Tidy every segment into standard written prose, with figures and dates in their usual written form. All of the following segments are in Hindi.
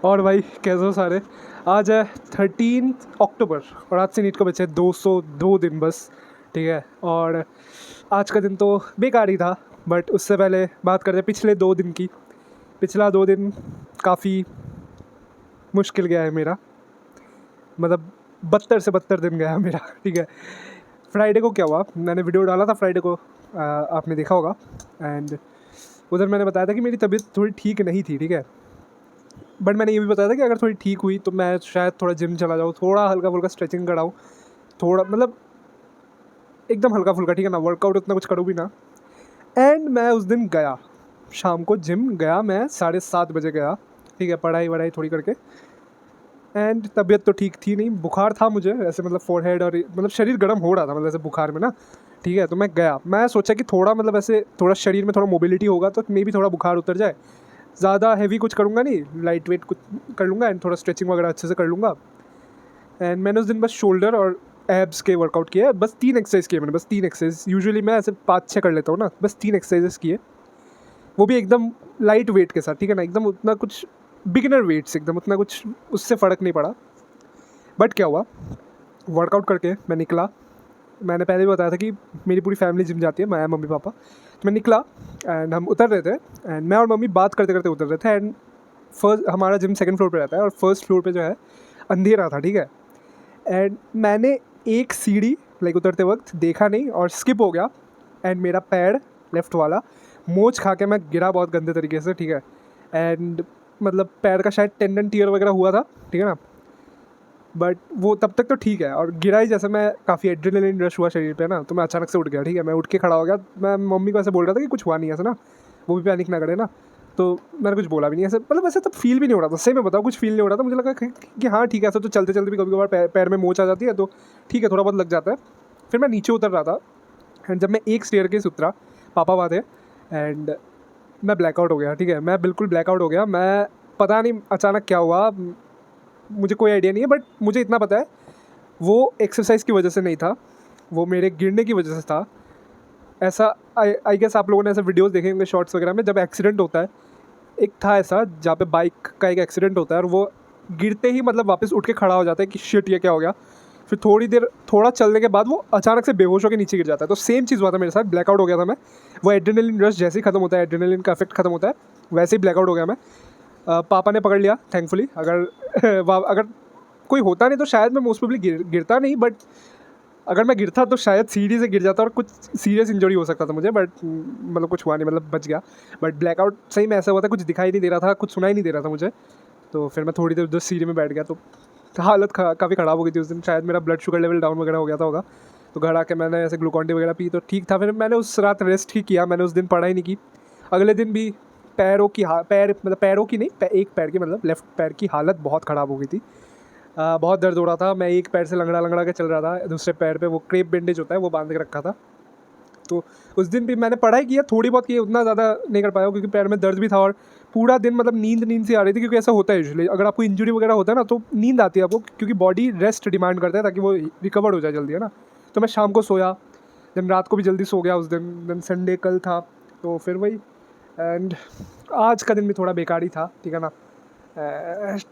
और भाई कैसे हो सारे। आज है 13 अक्टूबर और आज से नीट को बचे 202 दिन बस। ठीक है, और आज का दिन तो बेकार ही था। बट उससे पहले बात करते हैं पिछले 2 दिन की। पिछला 2 दिन काफ़ी मुश्किल गया है मेरा, मतलब बदतर से बदतर दिन गया है मेरा। ठीक है, फ्राइडे को क्या हुआ, मैंने वीडियो डाला था फ्राइडे को, आपने देखा होगा। एंड उधर मैंने बताया था कि मेरी तबीयत थोड़ी ठीक नहीं थी। ठीक है, बट मैंने ये भी बताया था कि अगर थोड़ी ठीक हुई तो मैं शायद थोड़ा जिम चला जाऊँ, थोड़ा हल्का फुल्का स्ट्रेचिंग कराऊँ, थोड़ा मतलब एकदम हल्का फुल्का। ठीक है ना, वर्कआउट उतना कुछ करूँ भी ना। एंड मैं उस दिन गया, शाम को जिम गया, मैं 7:30 बजे गया। ठीक है, पढ़ाई वढ़ाई थोड़ी करके। एंड तबीयत तो ठीक थी नहीं, बुखार था मुझे ऐसे, मतलब फोरहेड और मतलब शरीर गर्म हो रहा था, मतलब ऐसे बुखार में ना। ठीक है, तो मैं गया, मैं सोचा कि थोड़ा मतलब ऐसे थोड़ा शरीर में थोड़ा मोबिलिटी होगा तो मे भी थोड़ा बुखार उतर जाए। ज़्यादा हैवी कुछ करूँगा नहीं, लाइट वेट कुछ कर लूँगा एंड थोड़ा स्ट्रेचिंग वगैरह अच्छे से कर लूँगा। एंड मैंने उस दिन बस शोल्डर और एब्स के वर्कआउट किए, बस 3 एक्सरसाइज किए मैंने, बस 3 एक्सरसाइज। यूजुअली मैं ऐसे 5-6 कर लेता हूँ ना, बस 3 एक्सरसाइजेस किए, वो भी एकदम लाइट वेट के साथ। ठीक है ना, एकदम उतना कुछ बिगिनर वेट्स, एकदम उतना कुछ उससे फ़र्क नहीं पड़ा। बट क्या हुआ, वर्कआउट करके मैं निकला। मैंने पहले भी बताया था कि मेरी पूरी फैमिली जिम जाती है, मैं मम्मी पापा। तो मैं निकला एंड हम उतर रहे थे एंड मैं और मम्मी बात करते करते उतर रहे थे। एंड फर्स्ट हमारा जिम सेकंड फ्लोर पे रहता है और फर्स्ट फ्लोर पे जो है अंधेरा था। ठीक है, एंड मैंने एक सीढ़ी लाइक उतरते वक्त देखा नहीं और स्किप हो गया। एंड मेरा पैर लेफ़्ट वाला मोच खा के मैं गिरा बहुत गंदे तरीके से। ठीक है, एंड मतलब पैर का शायद टेंडन टीयर वगैरह हुआ था। ठीक है ना, बट वो तब तक तो ठीक है। और गिरा ही जैसे मैं काफ़ी एड्रेनलिन रश हुआ शरीर पे ना, तो मैं अचानक से उठ गया। ठीक है, मैं उठ के खड़ा हो गया। मैं मम्मी को ऐसे बोल रहा था कि कुछ हुआ नहीं ऐसा ना, वो भी पैनिक ना करे ना। तो मैंने कुछ बोला भी नहीं ऐसे, मतलब ऐसे तब फील भी नहीं हो रहा था, सही में बताओ कुछ फील नहीं हो रहा था। मुझे लगा कि हाँ ठीक है, ऐसा तो चलते चलते भी कभी कभार पैर में मोच आ जाती है तो ठीक है, थोड़ा बहुत लग जाता है। फिर मैं नीचे उतर रहा था एंड जब मैं एक स्टेयरकेस उतरा, पापा वहाँ थे एंड मैं ब्लैकआउट हो गया। ठीक है, मैं बिल्कुल ब्लैकआउट हो गया। मैं पता नहीं अचानक क्या हुआ, मुझे कोई आइडिया नहीं है, बट मुझे इतना पता है वो एक्सरसाइज की वजह से नहीं था, वो मेरे गिरने की वजह से था। ऐसा आई गेस आप लोगों ने ऐसे वीडियोस देखे होंगे शॉर्ट्स वगैरह में, जब एक्सीडेंट होता है, एक था ऐसा जहाँ पे बाइक का एक एक्सीडेंट होता है और वो गिरते ही मतलब वापस उठ के खड़ा हो जाता है कि शिट ये क्या हो गया। फिर थोड़ी देर थोड़ा चलने के बाद वो अचानक से बेहोश होकर नीचे गिर जाता है। तो सेम चीज़ हुआ था मेरे साथ, ब्लैकआउट हो गया था मैं। वो एड्रेनलिन रश जैसे ही खत्म होता है, एड्रेनलिन का इफेक्ट खत्म होता है, वैसे ही ब्लैकआउट हो गया मैं। पापा ने पकड़ लिया थैंकफुली। अगर अगर कोई होता नहीं तो शायद मैं मोस्ट प्रोबेबली गिरता नहीं, बट अगर मैं गिरता तो शायद सीढ़ी से गिर जाता और कुछ सीरियस इंजरी हो सकता था मुझे। बट मतलब कुछ हुआ नहीं, मतलब बच गया। बट ब्लैकआउट सही में ऐसा हुआ था, कुछ दिखाई नहीं दे रहा था, कुछ सुनाई नहीं दे रहा था मुझे। तो फिर मैं थोड़ी देर उधर सीढ़ी में बैठ गया, तो हालत काफ़ी ख़राब हो गई थी उस दिन। शायद मेरा ब्लड शुगर लेवल डाउन वगैरह हो गया था होगा। तो घर आके मैंने ऐसे ग्लूकॉन डी वगैरह पी तो ठीक था। फिर मैंने उस रात रेस्ट ही किया, मैंने उस दिन पढ़ाई नहीं की। अगले दिन भी पैरों की नहीं, एक पैर की, मतलब लेफ्ट पैर की हालत बहुत ख़राब हो गई थी। बहुत दर्द हो रहा था। मैं एक पैर से लंगड़ा लंगड़ा के चल रहा था, दूसरे पैर पे वो क्रेप बैंडेज होता है वो बांध के रखा था। तो उस दिन भी मैंने पढ़ाई किया, थोड़ी बहुत की, उतना ज़्यादा नहीं कर पाया क्योंकि पैर में दर्द भी था। और पूरा दिन मतलब नींद सी आ रही थी, क्योंकि ऐसा होता है यूजुअली अगर आपको इंजरी वगैरह होता है ना, तो नींद आती है आपको, क्योंकि बॉडी रेस्ट डिमांड करता है ताकि वो रिकवर हो जाए जल्दी, है ना। तो मैं शाम को सोया, देन रात को भी जल्दी सो गया उस दिन। देन संडे कल था, तो फिर वही। एंड आज का दिन भी थोड़ा बेकार ही था। ठीक है ना,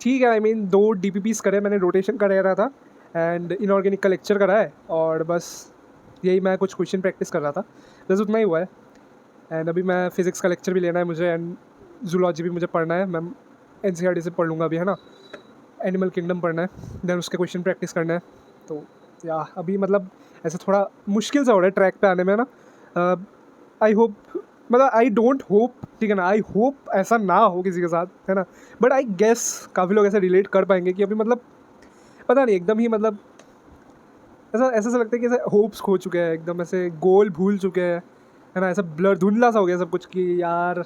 ठीक है, आई मीन 2 DPPs करे मैंने, रोटेशन का रह रहा था एंड इनऑर्गेनिक का लेक्चर करा है, और बस यही मैं कुछ क्वेश्चन प्रैक्टिस कर रहा था, बस उतना ही हुआ है। एंड अभी मैं फिज़िक्स का लेक्चर भी लेना है मुझे एंड जूलॉजी भी मुझे पढ़ना है। मैं NCERT से पढ़ लूँगा अभी, है ना। एनिमल किंगडम पढ़ना है, देन उसके क्वेश्चन प्रैक्टिस करना है। तो या अभी मतलब ऐसा थोड़ा मुश्किल सा हो रहा है ट्रैक पे आने में ना। आई होप, मतलब आई डोंट होप, ठीक है ना, आई होप ऐसा ना हो किसी के साथ, है ना। बट आई गेस काफ़ी लोग ऐसे रिलेट कर पाएंगे कि अभी मतलब पता नहीं, एकदम ही मतलब ऐसा ऐसा लगता है कि ऐसे होप्स खो चुके हैं, एकदम ऐसे गोल भूल चुके हैं, है ना। ऐसा ब्लर धुंधला सा हो गया सब कुछ कि यार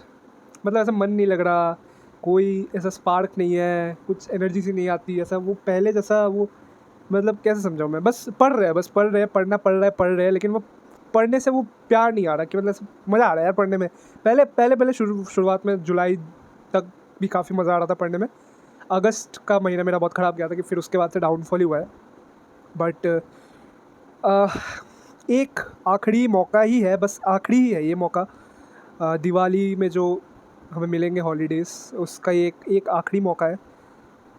मतलब ऐसा मन नहीं लग रहा, कोई ऐसा स्पार्क नहीं है, कुछ एनर्जी सी नहीं आती, ऐसा वो पहले जैसा वो, मतलब कैसे समझाऊँ मैं। बस पढ़ रहे हैं, पढ़ रहे हैं, लेकिन वो पढ़ने से वो प्यार नहीं आ रहा कि मतलब ऐसे मज़ा आ रहा है यार पढ़ने में। पहले शुरुआत में जुलाई तक भी काफ़ी मज़ा आ रहा था पढ़ने में। अगस्त का महीना मेरा बहुत ख़राब गया था, कि फिर उसके बाद से डाउनफॉल ही हुआ है। बट एक आखिरी मौका ही है, बस आखिरी ही है ये मौका। दिवाली में जो हमें मिलेंगे हॉलीडेज़, उसका एक एक आखिरी मौका है।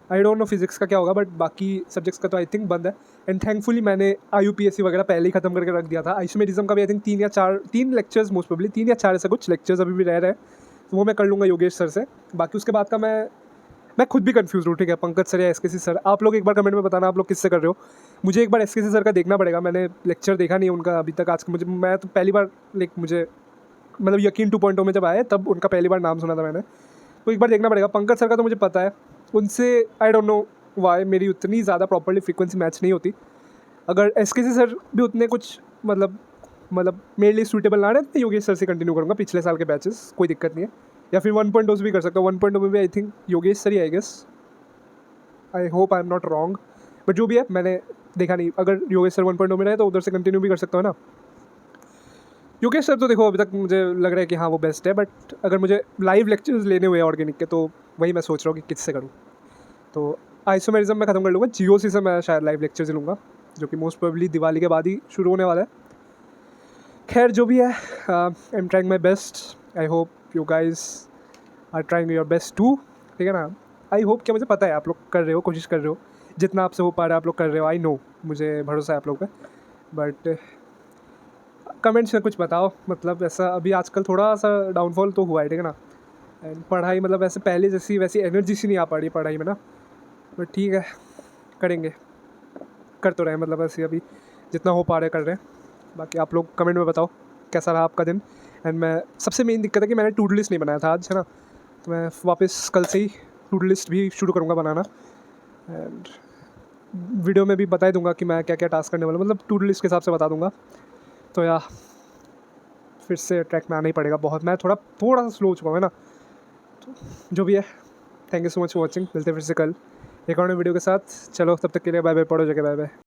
आई डोंट नो फिजिक्स का क्या होगा, बट बाकी सब्जेक्ट्स का तो आई थिंक बंद है। एंड थैंकफुली मैंने IUPAC वगैरह पहले ही खत्म करके रख दिया था। आइसोमेरिज्म का भी I think 3 lectures, most probably 3 या 4 ऐसे कुछ लेक्चर्स अभी भी रह रहे हैं, तो वो मैं कर लूँगा योगेश सर से। बाकी उसके बाद का मैं खुद भी कंफ्यूज हूँ, ठीक है, पंकज सर या SKC सर। आप लोग एक बार कमेंट में बताना आप लोग किससे कर रहे हो। मुझे एक बार SKC सर का देखना पड़ेगा, मैंने लेक्चर देखा नहीं है उनका अभी तक। आज मुझे, मैं तो पहली बार मुझे मतलब यकीन 2.0 में जब आए तब उनका पहली बार नाम सुना था मैंने, तो एक बार देखना पड़ेगा। पंकज सर का तो मुझे पता है, उनसे आई डोंट नो वाई मेरी उतनी ज़्यादा प्रॉपर्ली फ्रीक्वेंसी मैच नहीं होती। अगर SKC सर भी उतने कुछ मतलब मेरे लिए सूटेबल ना रहे तो योगेश सर से कंटिन्यू करूँगा पिछले साल के बैचेस, कोई दिक्कत नहीं है। या फिर 1.0 भी कर सकता हूँ। 1.0 में भी आई थिंक योगेश सर ही, I guess, I hope I am not wrong, but जो भी है मैंने देखा नहीं। अगर योगेश सर 1.0 में रहे तो उधर से कंटिन्यू भी कर सकता हूँ ना। योगेश सर तो देखो अभी तक मुझे लग रहा है कि हाँ वो बेस्ट है, बट अगर मुझे लाइव लेक्चर्स लेने हुए ऑर्गेनिक के तो वही मैं सोच रहा हूँ कि किससे करूँ। तो आइसोमेरिज्म में ख़त्म कर लूँगा, GOC से मैं शायद लाइव लेक्चर्स लूँगा, जो कि मोस्ट प्रोबेबली दिवाली के बाद ही शुरू होने वाला है। खैर जो भी है, I am trying my best. I hope you guys are trying your best too, ठीक है ना। आई होप, क्या मुझे पता है आप लोग कर रहे हो, कोशिश कर रहे हो, जितना आपसे हो पा रहा है आप लोग कर रहे हो। आई नो, मुझे भरोसा है आप लोग पे, बट कमेंट्स में कुछ बताओ। मतलब ऐसा अभी आजकल थोड़ा सा डाउनफॉल तो हुआ है, ठीक है ना। एंड पढ़ाई मतलब ऐसे पहले जैसी वैसी एनर्जी सी नहीं आ पा रही पढ़ाई में ना, बट ठीक है, करेंगे, कर तो रहे हैं, मतलब ऐसे अभी जितना हो पा रहे कर रहे हैं। बाकी आप लोग कमेंट में बताओ कैसा रहा आपका दिन। एंड मैं, सबसे मेन दिक्कत है कि मैंने टू डू लिस्ट नहीं बनाया था आज, है ना, तो मैं वापस कल से ही टू डू लिस्ट भी शुरू करूँगा बनाना। एंड वीडियो में भी बता ही दूँगा कि मैं क्या क्या टास्क करने वाला, मतलब टू डू लिस्ट के हिसाब से बता दूँगा। तो या फिर से ट्रैक में आना ही पड़ेगा बहुत, मैं थोड़ा सा स्लो हो चुका हूँ, है ना। तो जो भी है, thank you so much for watching. मिलते हैं फिर से कल एक और वीडियो के साथ। चलो तब तक के लिए बाय बाय, पढ़ो जगह, बाय बाय।